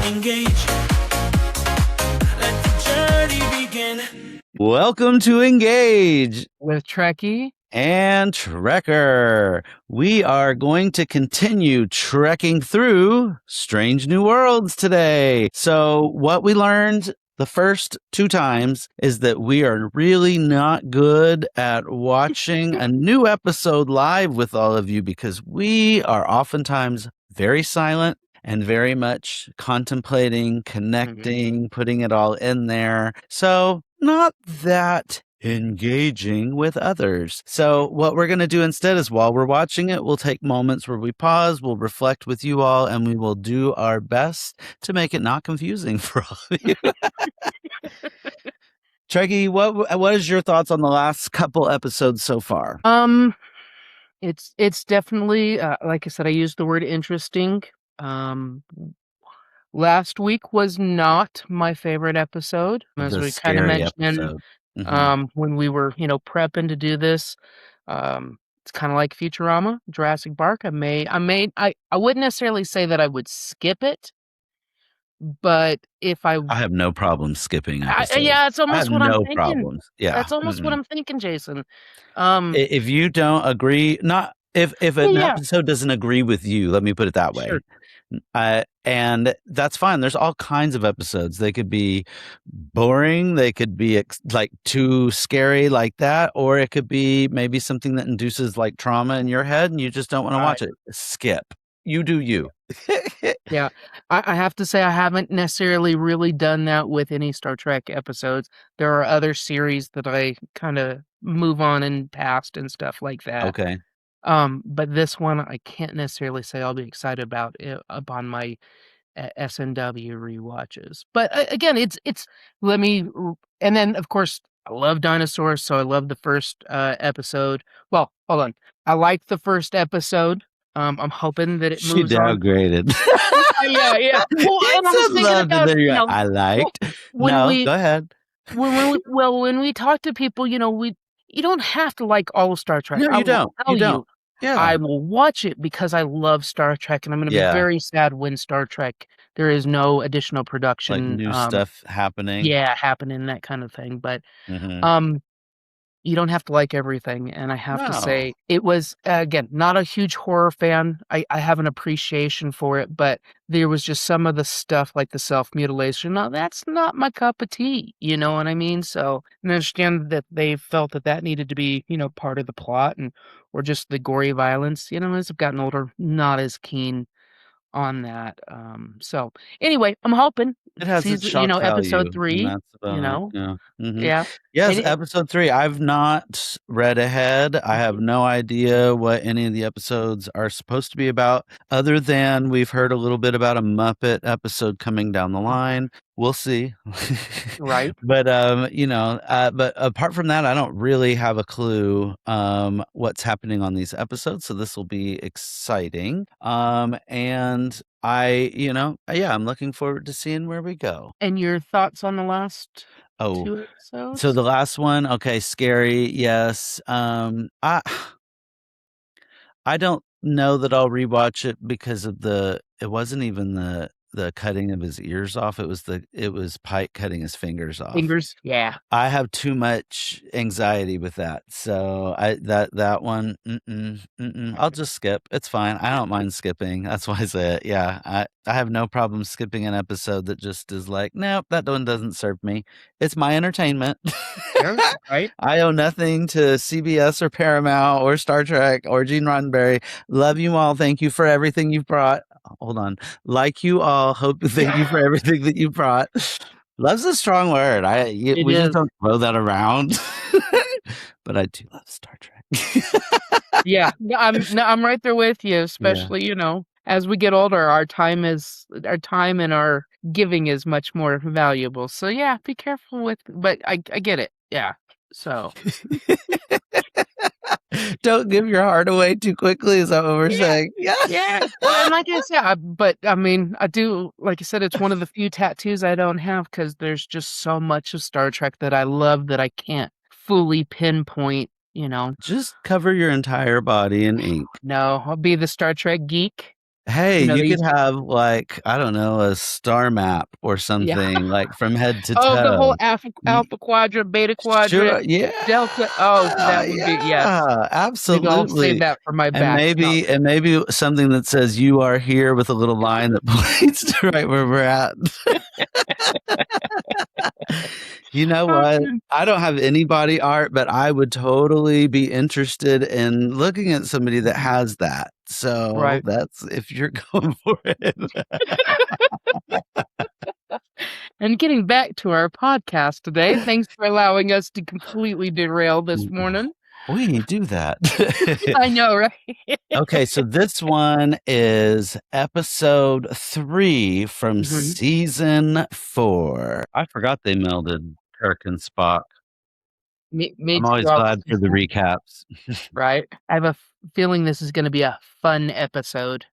Engage. Let the journey begin. Welcome to Engage with Trekkie and Trekker. We are going to continue trekking through strange new worlds today. So what we learned the first 2 times is that we are really not good at watching a new episode live with all of you because we are oftentimes very silent and very much contemplating, connecting, putting it all in there. So not that engaging with others. So what we're going to do instead is while we're watching it, we'll take moments where we pause, we'll reflect with you all, and we will do our best to make it not confusing for all of you. Trekkie, what is your thoughts on the last couple episodes so far? It's definitely like I said, I used the word interesting. Last week was not my favorite episode, as we kind of mentioned when we were, prepping to do this. It's kind of like Futurama, Jurassic Park. I wouldn't necessarily say that I would skip it, but if I have no problem skipping episodes. Yeah, it's almost what I'm thinking. Problems. Yeah, that's almost what I'm thinking, Jason. If you don't agree, not if an episode doesn't agree with you, let me put it that way. Sure. And that's fine. There's all kinds of episodes. They could be boring. They could be like too scary like that. Or it could be maybe something that induces like trauma in your head and you just don't want to watch it. Skip. You do you. Yeah. I have to say I haven't necessarily really done that with any Star Trek episodes. There are other series that I kind of move on and past and stuff like that. Okay. But this one I can't necessarily say I'll be excited about it upon my SNW rewatches. But again, it's and then of course I love dinosaurs, so I love the first episode. Well, hold on. I liked the first episode. I'm hoping that it moves on. She downgraded. Yeah. Well, I liked. Go ahead. When we talk to people, you don't have to like all of Star Trek. No, you don't. You don't. Yeah. I will watch it because I love Star Trek, and I'm going to be very sad when Star Trek there is no additional production, like new stuff happening. Yeah, happening, that kind of thing. But you don't have to like everything, and I have to say it was again not a huge horror fan. I have an appreciation for it, but there was just some of the stuff like the self-mutilation. Now that's not my cup of tea, you know what I mean? So I understand that they felt that needed to be part of the plot or just the gory violence. As I've gotten older, not as keen on that. So anyway, I'm hoping it has its shock value, episode 3. Yes, episode 3. I've not read ahead. I have no idea what any of the episodes are supposed to be about, other than we've heard a little bit about a Muppet episode coming down the line. We'll see. Right. But but apart from that, I don't really have a clue what's happening on these episodes. So this will be exciting. And I'm looking forward to seeing where we go. And your thoughts on the last 2 episodes? So the last one, okay, scary, yes. I don't know that I'll rewatch it because of it wasn't even the cutting of his ears off. It was Pike cutting his fingers off. Yeah. I have too much anxiety with that. So that one, I'll just skip. It's fine. I don't mind skipping. That's why I say it. Yeah. I have no problem skipping an episode that just is like, nope, that one doesn't serve me. It's my entertainment. Sure, right. I owe nothing to CBS or Paramount or Star Trek or Gene Roddenberry. Love you all. Thank you for everything you've brought. Hold on. Like you all. Thank you for everything that you brought. Love's a strong word. We just don't throw that around. But I do love Star Trek. Yeah, I'm right there with you. Especially, as we get older, our time and our giving is much more valuable. So yeah, be careful with. But I get it. Yeah. So. Don't give your heart away too quickly. Is that what we're saying? Yeah. Well, and like I said, but I mean, I do. Like I said, it's one of the few tattoos I don't have because there's just so much of Star Trek that I love that I can't fully pinpoint. Just cover your entire body in ink. No, I'll be the Star Trek geek. Hey, you could These have like, I don't know, a star map or yeah. something like from head to Oh, the whole toe. alpha quadrant, beta Sure. quadrant, Yeah. delta. Oh, that would be yes. Yeah. Maybe I'll save Absolutely. that for my And back. Not maybe something that says you are here with a little line that points to right where we're at. You know what? I don't have any body art, but I would totally be interested in looking at somebody that has that. So right. that's if you're going for it. And getting back to our podcast today, thanks for allowing us to completely derail this morning. We do that. I know, right? Okay, so this one is episode 3 from Mhm. season 4. I forgot they melded Kirk and Spock. Me I'm too. always glad for the recaps. Right. I have a feeling this is going to be a fun episode.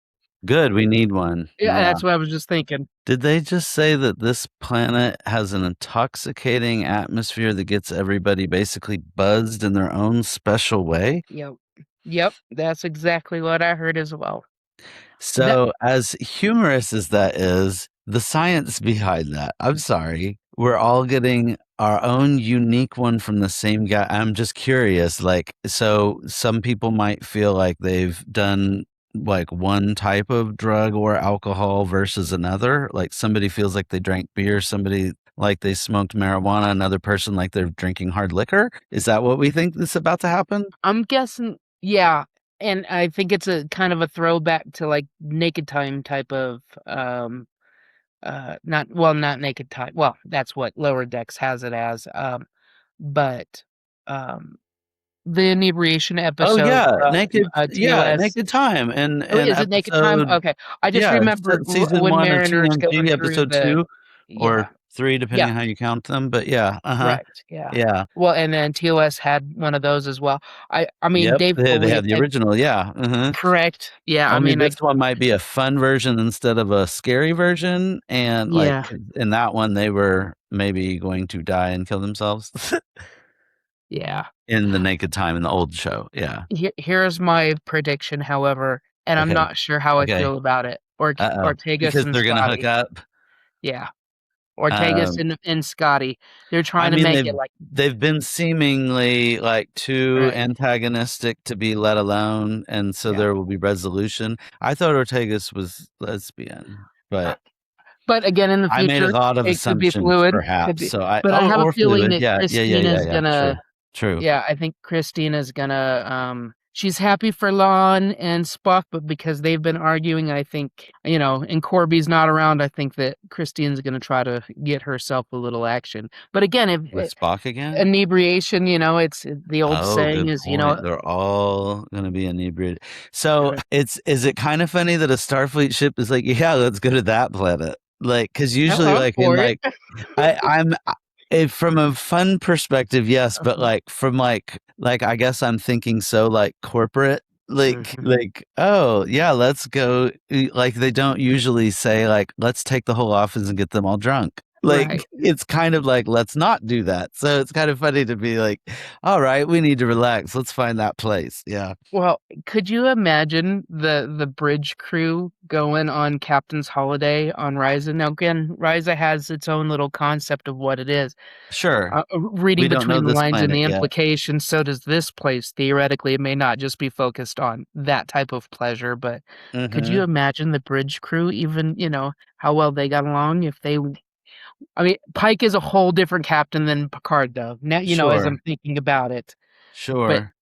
Good, we need one. Yeah, Yeah. that's what I was just thinking. Did they just say that this planet has an intoxicating atmosphere that gets everybody basically buzzed in their own special way? Yep. Yep. That's exactly what I heard as well. That So, as humorous as that is, the science behind that, I'm sorry, we're all getting our own unique one from the same guy. I'm just curious, like, so some people might feel like they've done like one type of drug or alcohol versus another. Like somebody feels like they drank beer, somebody like they smoked marijuana, another person like they're drinking hard liquor. Is that what we think is about to happen? I'm guessing, yeah. And I think it's a kind of a throwback to like Naked Time type of not Naked Time. Well, that's what Lower Decks has it as. But um the inebriation Oh episode yeah, from TOS. Naked Time and Oh, and is it Naked Time? episode Okay. I just yeah, remember season when 1 of Mariner's going TNG, through episode the 2 or yeah. 3 depending Yeah, on how you count them, but yeah, uh-huh. correct. Yeah. Yeah. Well, and then TOS had one of those as well. I mean, Yep, Dave they Foley, had the original, yeah, mhm. correct. Yeah, I Only mean, I this one might be a fun version instead of a scary version, and, like, yeah, in that one, they were maybe going to die and kill themselves yeah. in the Naked Time in the old show, yeah. Here's my prediction, however, and I'm Okay, not sure how I okay. feel about it. Uh-oh, Ortegas because and they're gonna hook Scotty. up? Yeah, Ortegas Um and Scotty. They're I trying to mean, make it like they've been seemingly, like, too right. antagonistic to be let alone, and so Yeah. there will be resolution. I thought Ortegas was lesbian, Uh, but but again, in the I made a future, lot of it could be assumptions fluid. Could perhaps, be, so I but I oh, have a or feeling fluid, that yeah, yeah, yeah, yeah, Christina's yeah, true, gonna. true. Yeah, I think Christina's gonna. She's happy for Lon and Spock, but because they've been arguing, I think and Corby's not around. I think that Christine's gonna try to get herself a little action. But again, if With Spock again? inebriation, it's the old Oh, saying good is, point. They're all gonna be inebriated. So, right, is it kinda funny that a Starfleet ship is like, "Yeah, let's go to that planet." Like, because usually, I'm like, in, for it. like from a fun perspective, yes, but, Uh-huh. like, from, I guess I'm thinking so, like, corporate, Mhm. "Oh, yeah, let's go," like, they don't usually say, like, "Let's take the whole office and get them all drunk." Like, Right. it's kind of like, "Let's not do that." So, it's kind of funny to be like, "Alright, we need to relax. Let's find that place." Yeah. Well, could you imagine the bridge crew going on Captain's Holiday on Ryza? Now, again, Ryza has its own little concept of what it is. Sure. Reading We don't know between the this lines and planet the yet. implications, so does this place. Theoretically, it may not just be focused on that type of pleasure, but could you Mhm. imagine the bridge crew even, how well they got along if they I mean, Pike is a whole different captain than Picard, though. Now, as Sure. I'm thinking about it. But Sure.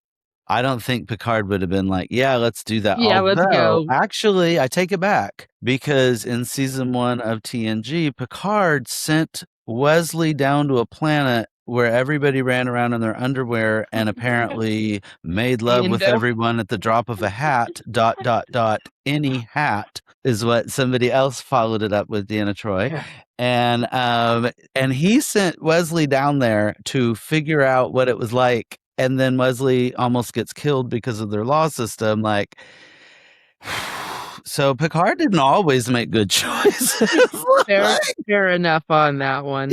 I don't think Picard would have been like, "Yeah, let's do that." yeah, let's Although, go. actually, I take it back because in season 1 of TNG, Picard sent Wesley down to a planet where everybody ran around in their underwear and apparently made love with Indo. everyone at the drop of a hat, dot, dot, dot, any hat is what somebody else followed it up with, Deanna Troy. And he sent Wesley down there to figure out what it was like, and then Wesley almost gets killed because of their law system, like, So Picard didn't always make good choices. Fair enough on that one.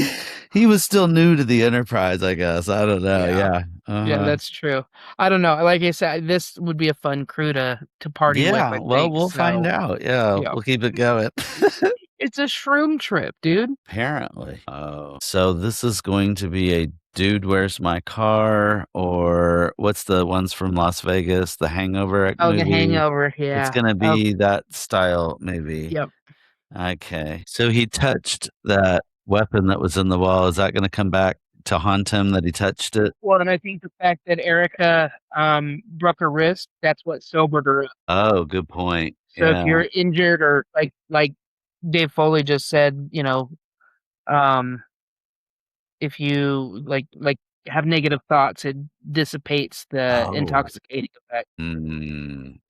He was still new to the Enterprise, I guess. I don't know. Yeah. Yeah, that's true. I don't know. Like I said, this would be a fun crew to party with, I Well, think. we'll find out. Yeah, we'll keep it going. It's a shroom trip, dude. Apparently. Oh. So this is going to be a Dude, Where's My Car? Or what's the ones from Las Vegas? The Hangover movie? The Hangover, yeah. It's going to be that style, maybe. Yep. Okay. So he touched that weapon that was in the wall. Is that going to come back to haunt him that he touched it? Well, and I think the fact that Erica broke her wrist, that's what sobered her up. Oh, good point. So if you're injured or like Dave Foley just said, you know, if you like have negative thoughts, it dissipates the intoxicating effect.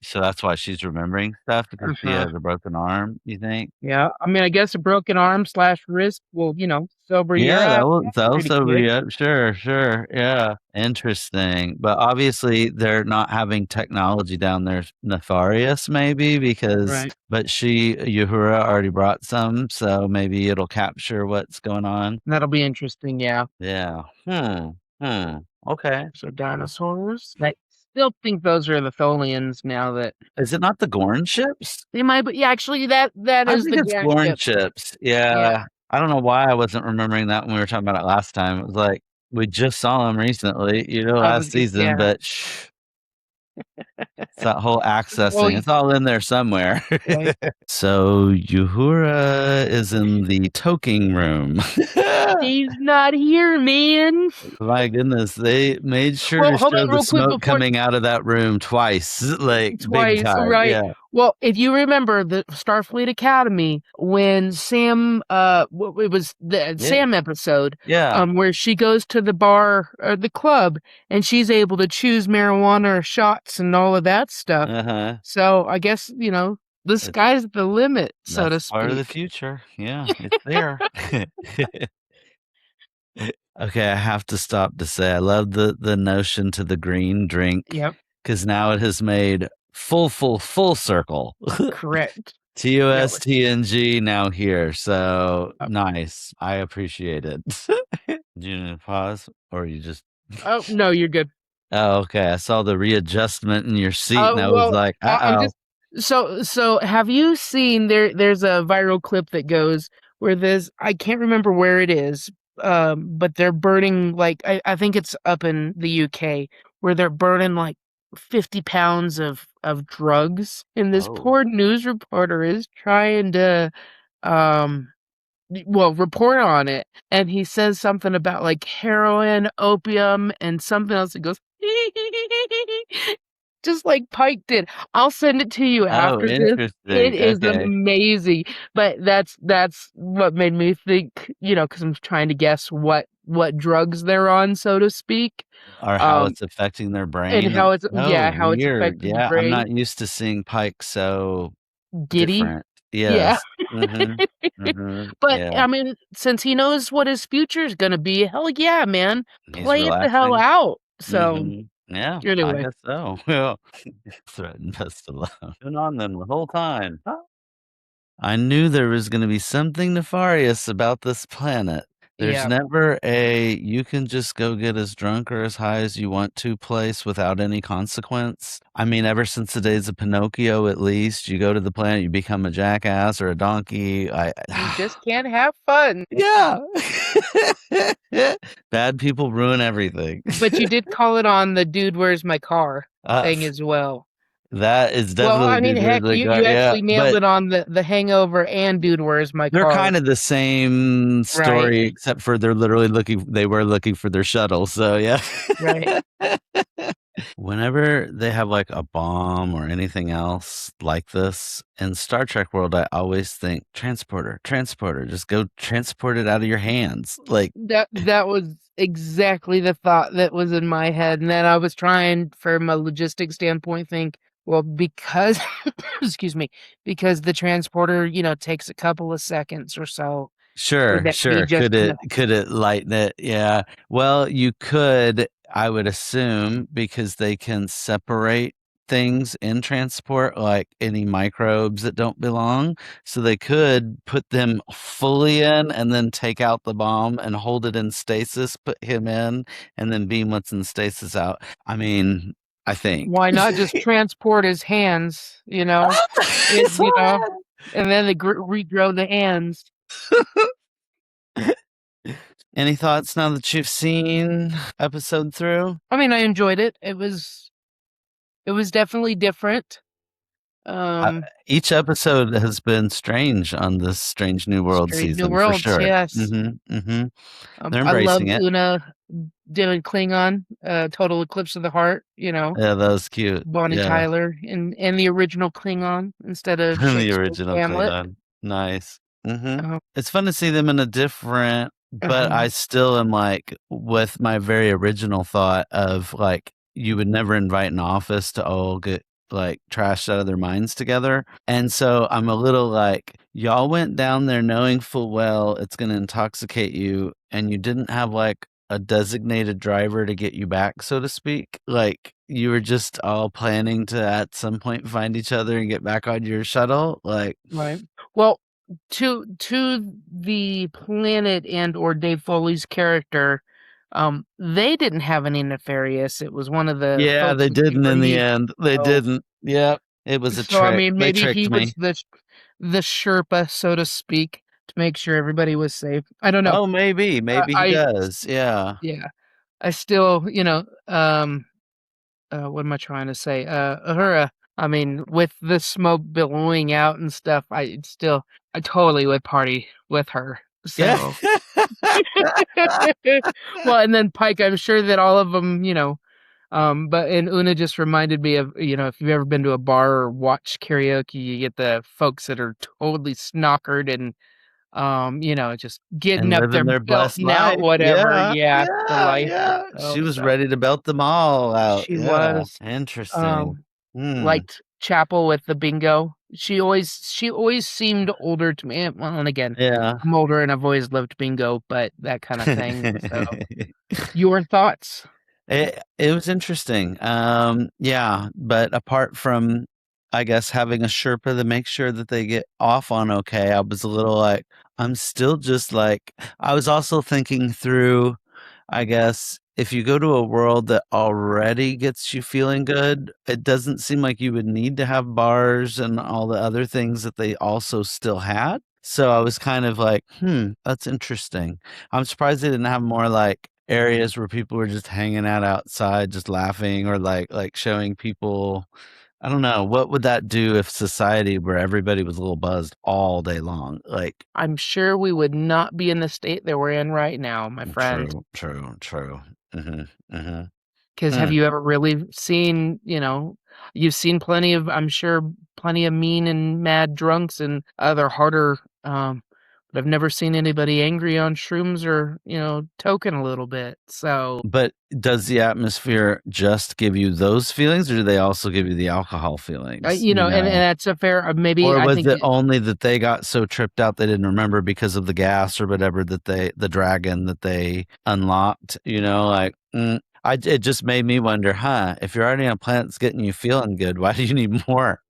So that's why she's remembering stuff, because she has a broken arm, you think? Yeah. I mean, I guess a broken arm / wrist will, sober you up. That'll sober you up. Sure. Yeah. Interesting. But obviously they're not having technology down there nefarious, maybe, because but Uhura already brought some, so maybe it'll capture what's going on. That'll be interesting, yeah. Yeah. Okay. So dinosaurs. I still think those are the Tholians now that. Is it not the Gorn ships? They might, but yeah, actually that I is think the it's Gorn ships. Yeah. I don't know why I wasn't remembering that when we were talking about it last time. It was like we just saw them recently, last season, but it's that whole accessing. It's all in there somewhere. So Uhura is in the toking room. He's not here, man. My goodness, they made sure to show the smoke coming out of that room twice, big time. Right? Yeah. Well, if you remember the Starfleet Academy, when Sam, it was the Sam episode, where she goes to the bar or the club and she's able to choose marijuana or shots and all of that stuff. So I guess the sky's the limit, so to speak. Part of the future. Yeah, it's there. Okay, I have to stop to say I love the notion to the green drink. Yep. Because now it has made full circle. Correct. TUSTNG now here. So nice. I appreciate it. Do you need to pause or you just? Oh no, you're good. Oh, okay. I saw the readjustment in your seat, and I was like, So have you seen there's a viral clip that goes where I can't remember where it is, but they're burning I think it's up in the UK where they're burning 50 pounds of drugs, and this poor news reporter is trying to report on it, and he says something about heroin, opium, and something else. It goes just like Pike did. I'll send it to you after this. It is amazing. But that's what made me think, because I'm trying to guess what drugs they're on, so to speak. Or how it's affecting their brain. And how it's how it's affecting the brain. I'm not used to seeing Pike so giddy. Different. Yes. But I mean, since he knows what his future is gonna be, hell yeah, man. Play it the hell out. So yeah, anyway. I guess so. Well, threatened us alone. Been on them the whole time. I knew there was going to be something nefarious about this planet. There's never you can just go get as drunk or as high as you want to place without any consequence. I mean, ever since the days of Pinocchio, at least, you go to the planet, you become a jackass or a donkey. You just can't have fun. Yeah. Bad people ruin everything. But you did call it on the Dude, Where's My Car thing as well. That is definitely. Well, I mean, heck, you actually nailed it on the Hangover and Dude, Where's My Car. They're kind of the same story, except for they were looking for their shuttle. So yeah. Right. Whenever they have a bomb or anything else like this in Star Trek world, I always think transporter, just go transport it out of your hands. That was exactly the thought that was in my head. And then I was trying from a logistics standpoint think, well, because excuse me, because the transporter, takes a couple of seconds or so. Sure. Could it lighten it? Yeah. Well, you could, I would assume, because they can separate things in transport, like any microbes that don't belong. So they could put them fully in and then take out the bomb and hold it in stasis, put him in, and then beam what's in stasis out. I mean, I think. Why not just transport his hands, you know? And then they regrow the hands. Any thoughts now that you've seen episode through? I mean, I enjoyed it. It was definitely different. Each episode has been strange on this Strange New World Strange New season for Worlds, sure. yes. They're I love embracing it. Una doing Klingon, Total Eclipse of the Heart, you know. Yeah, that was cute. Bonnie Yeah. Tyler and the original Klingon instead of The Shakespeare's original Hamlet. Klingon. Nice. Uh, It's fun to see them in a different, but I still am like with my very original thought of like you would never invite an office to all get like trashed out of their minds together. And so I'm a little like, y'all went down there knowing full well it's going to intoxicate you, and you didn't have like a designated driver to get you back, so to speak. Like you were just all planning to at some point find each other and get back on your shuttle. Like, right. Well, to the planet and or Dave Foley's character, they didn't have any nefarious. It was one of the yeah, folks they in didn't in the Peoria. end. They So, didn't. Yep. It was a I trick. mean, They maybe he tricked was me. the Sherpa, so to speak, to make sure everybody was safe. I don't know. Oh, maybe. Maybe he does. Yeah. Yeah, I still, what am I trying to say? Uhura. I mean, with the smoke billowing out and stuff, I totally would party with her. Yeah. So, well, and then Pike, I'm sure that all of them, and Una just reminded me of, if you've ever been to a bar or watched karaoke, you get the folks that are totally snockered and, just getting And up there, living their blessed belting out life. whatever. Yeah. Yeah, the Yeah. life Yeah. She itself. was So ready to belt them all out. she Yeah. was. Interesting. Liked Chapel with the bingo. She always seemed older to me. Well, and again, Yeah. I'm older and I've always loved bingo, but that kind of thing. So, your thoughts? It was interesting. Yeah, but apart from, I guess, having a Sherpa to make sure that they get off on okay, I was a little like, I'm still just like, I was also thinking through, I guess, if you go to a world that already gets you feeling good, it doesn't seem like you would need to have bars and all the other things that they also still had. So I was kind of like, that's interesting. I'm surprised they didn't have more like areas where people were just hanging out outside, just laughing, or like showing people. I don't know. What would that do if society where everybody was a little buzzed all day long? Like, I'm sure we would not be in the state that we're in right now, my friend. true. Mm-hmm. Because have you ever really seen, you've seen plenty of, I'm sure, plenty of mean and mad drunks and other harder, but I've never seen anybody angry on shrooms or, token a little bit. So, But does the atmosphere just give you those feelings, or do they also give you the alcohol feelings? and that's a fair, maybe Or I was think, it only that they got so tripped out they didn't remember because of the gas or whatever that the dragon that they unlocked? Like it just made me wonder, if you're already on a planet that's getting you feeling good, why do you need more?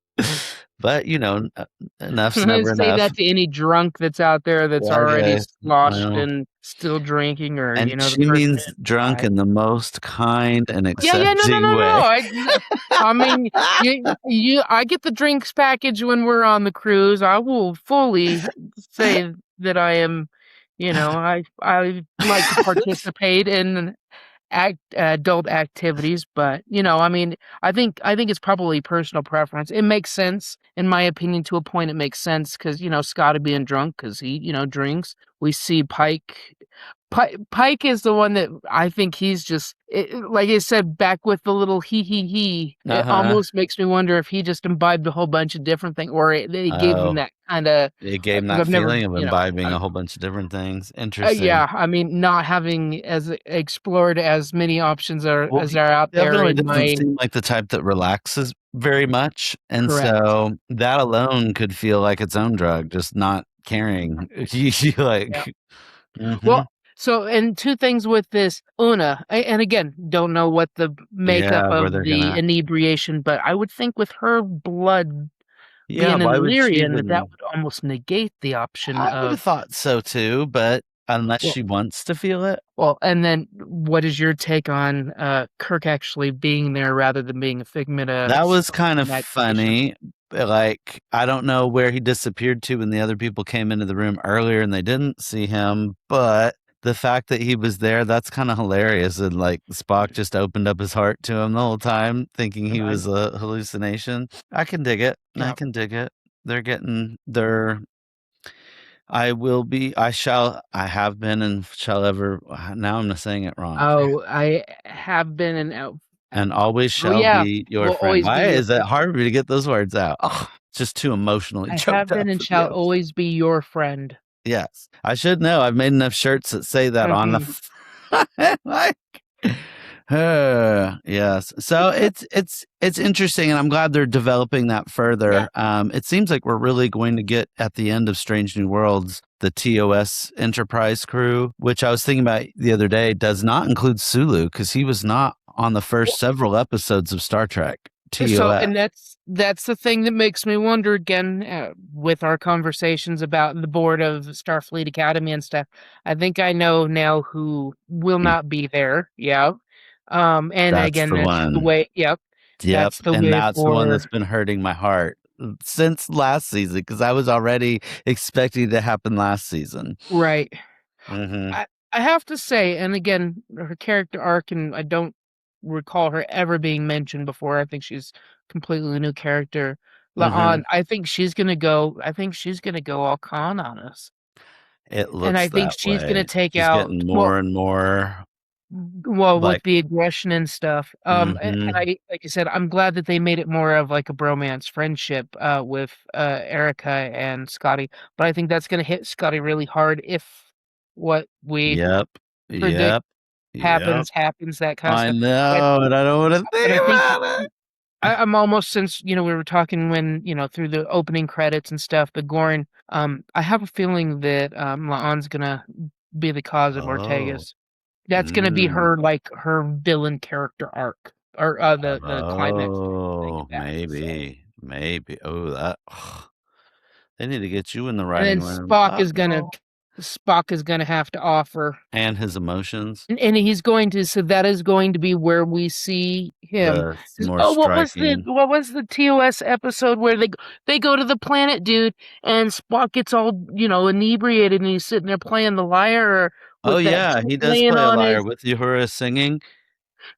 But enough's never say enough. that to any drunk that's out there that's already Okay. sloshed Well, and still drinking, or and the she person means drunk that in the most kind and yeah, no, accepting way. I mean, I get the drinks package when we're on the cruise. I will fully say that I am, I like to participate in adult activities, but I mean, I think it's probably personal preference. It makes sense, in my opinion, to a point. It makes sense because Scotty being drunk because he drinks. We see Pike is the one that I think he's just like I said back with the little he. It Uh-huh. almost makes me wonder if he just imbibed a whole bunch of different things, or they gave him Oh, that kind of. it gave him Because that I've never, feeling of imbibing a whole bunch of different things. Interesting. yeah, I mean, not having as explored as many options Well, as he are out there definitely in doesn't my seem like the type that relaxes very much, and correct. so that alone could feel like its own drug, just not caring. You Yeah. like Well, Mhm. So, and two things with this Una, and again, don't know what the makeup Yeah, where of they're the gonna. inebriation, but I would think with her blood Yeah, being in why would she Illyrian, that even? would almost negate the option I would of, have thought so too, but unless well, she wants to feel it. well, and then what is your take on Kirk actually being there rather than being a figment of That was Spock's kind of imagination? funny. Like, I don't know where he disappeared to when the other people came into the room earlier and they didn't see him, but the fact that he was there, that's kind of hilarious. And like Spock just opened up his heart to him the whole time, thinking he Right. was a hallucination. I can dig it. I Yeah. can dig it. They're getting their. I shall, I have been and shall ever. Now I'm saying it wrong. Oh, I have been and out. And always Oh shall yeah, be your will friend. always be Why your is it friend. hard for me to get those words out? Oh, just too emotionally I have choked been up and for the shall episode. always be your friend. Yes. I should know. I've made enough shirts that say that on the Mhm. front. Like, yes. So it's interesting, and I'm glad they're developing that Yeah. further. It seems like we're really going to get at the end of Strange New Worlds, the TOS Enterprise crew, which I was thinking about the other day, does not include Sulu because he was not on the first Well, several episodes of Star Trek. so, TOS. and that's the thing that makes me wonder again with our conversations about the board of Starfleet Academy and stuff. I think I know now who will Mm, not be there. Yeah. And that's again, the that's the one. way. Yep. Yep, That's the and way that's the one that's for been hurting my heart since last season because I was already expecting it to happen last season. right. Mhm. I have to say, and again, her character arc, and I don't recall her ever being mentioned before. I think she's completely new character. Mhm. La'an, I think she's gonna go. I think she's gonna go all con on us, It and I looks think that she's gonna way. take She's out. getting Well, more and more with like the aggression and stuff. And mhm. I, like I said, I'm glad that they made it more of like a bromance friendship with Erica and Scotty. But I think that's gonna hit Scotty really hard if what we Yep. predict Yep. Yep. happens, that kind of I stuff. But know, and I don't wanna but think I think about it. I'm almost since, we were talking when, through the opening credits and stuff, the Gorn, I have a feeling that La'an's gonna be the cause of Oh. Ortega's. That's gonna be Mm. her like her villain character arc or the climax thing of Oh, that. So maybe. Maybe. Oh, that they need to get you in the and then writing room. Uh-oh. Spock is gonna have to offer. And his emotions, And he's going to, so that is going to be where we see him. the more Oh, striking. what was the TOS episode where they go to the planet, dude, and Spock gets all, inebriated and he's sitting there playing the lyre Oh, with that yeah, flute he does laying play a on lyre his. with Uhura singing.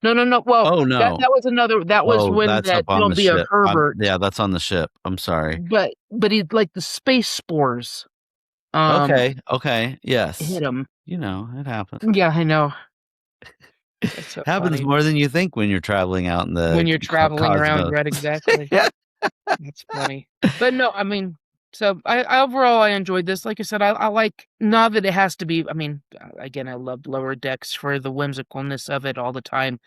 No, no, no. Well, Oh, that no. that was another. That was Oh, when that's up that on don't the be a ship. Herbert, Yeah, that's on the ship. I'm sorry. but he like the space spores Okay, okay, hit yes. him. You know, it happens. Yeah, I know. It's so Happens funny more than you think when you're traveling out in when the you're traveling around. cosmos. Right, exactly. That's funny. But no, I mean, so overall I enjoyed this. Like I said, I like, not that it has to be. I mean, again, I loved Lower Decks for the whimsicalness of it all the time.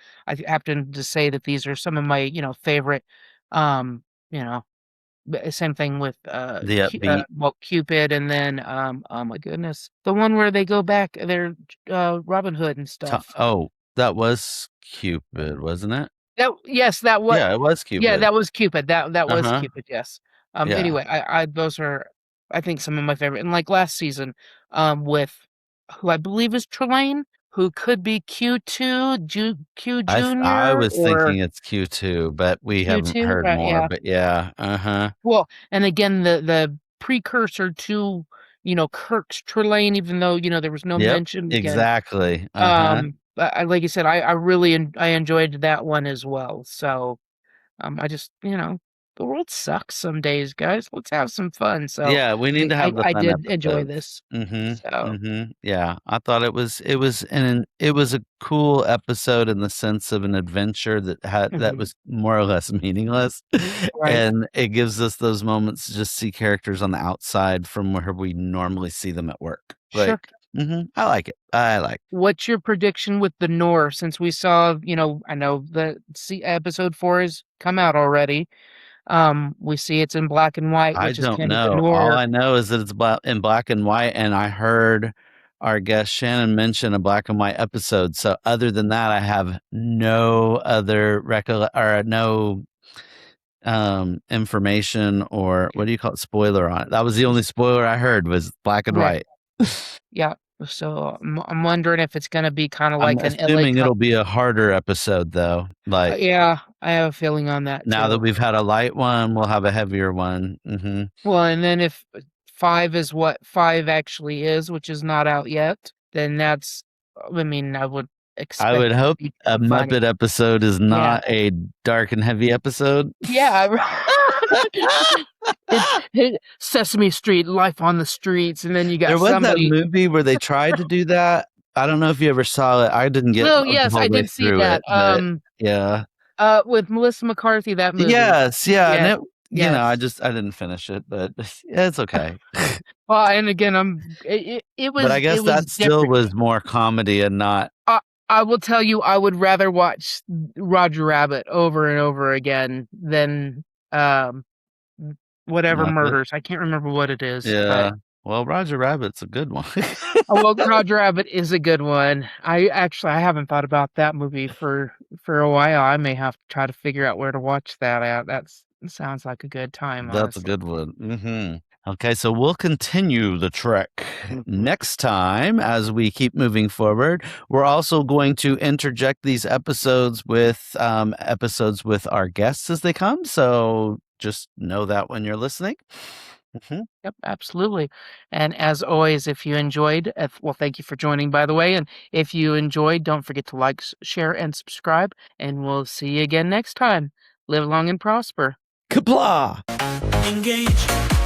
Happen to say that these are some of my favorite. You know, same thing with The upbeat well, Cupid, and then oh my goodness, the one where they go back, they're Robin Hood and stuff. oh, that was Cupid, wasn't it? That, yes, that was. Yeah, it was Yeah, Cupid. that was Cupid. That was Uh-huh. Cupid, yes. Yeah. Anyway, I those are, I think, some of my favorite. And like last season, with who I believe is Trelane, who could be Q2, Q I Junior was or thinking it's Q2, but we haven't Q2, heard right? more, Yeah. but yeah, uh-huh. Well, and again, the precursor to, Kirk's Trelane, even though, there was no Yep, mention again. exactly, uh-huh. But like you said, I really I enjoyed that one as well. So I just, the world sucks some days, guys. Let's have some fun. So Yeah, we need to have the I fun did enjoy episodes. this. Mhm, So mhm, yeah, I thought it was a cool episode in the sense of an adventure that mhm, was more or less meaningless, right. and it gives us those moments to just see characters on the outside from where we normally see them at work. Sure. Like, I like it, I like What's your prediction with the Nor? Since we saw, I know the episode 4 has come out already. We see it's in black and white, I which is don't kind of the know. All Nor. I know is that it's in black and white, and I heard our guest Shannon mention a black and white episode. So other than that, I have no other information, or what do you call it, spoiler on it. That was the only spoiler I heard, was black and white. Yeah. So I'm wondering if it's going to be kind of like I'm assuming it'll be a harder episode, though. Like, yeah, I have a feeling on that. Now that we've had a light one, we'll have a heavier one. Mm-hmm. Well, and then if 5 is what 5 actually is, which is not out yet, then that's, I mean, I would expect. I would hope a Muppet episode is not a dark and heavy episode. Yeah. Sesame Street, Life on the Streets, and then you got that movie where they tried to do that. I don't know if you ever saw it. I didn't get. Oh yes, I did see that. Yeah. With Melissa McCarthy, that movie. Yes, yeah, and it, you know, I didn't finish it, but it's okay. Well, and again, it was. But I guess that still was more comedy and not. I will tell you, I would rather watch Roger Rabbit over and over again than whatever Murders. I can't remember what it is. Yeah. Well, Roger Rabbit's a good one. Well, Roger Rabbit is a good one. I haven't thought about that movie for a while. I may have to try to figure out where to watch that at. That sounds like a good time. That's a good one. Mm-hmm. Okay, so we'll continue the trek next time as we keep moving forward. We're also going to interject these episodes with our guests as they come. So just know that when you're listening. Mm-hmm. Yep, absolutely. And as always, if you enjoyed, well, thank you for joining, by the way. And if you enjoyed, don't forget to like, share, and subscribe. And we'll see you again next time. Live long and prosper. Kapla! Engage.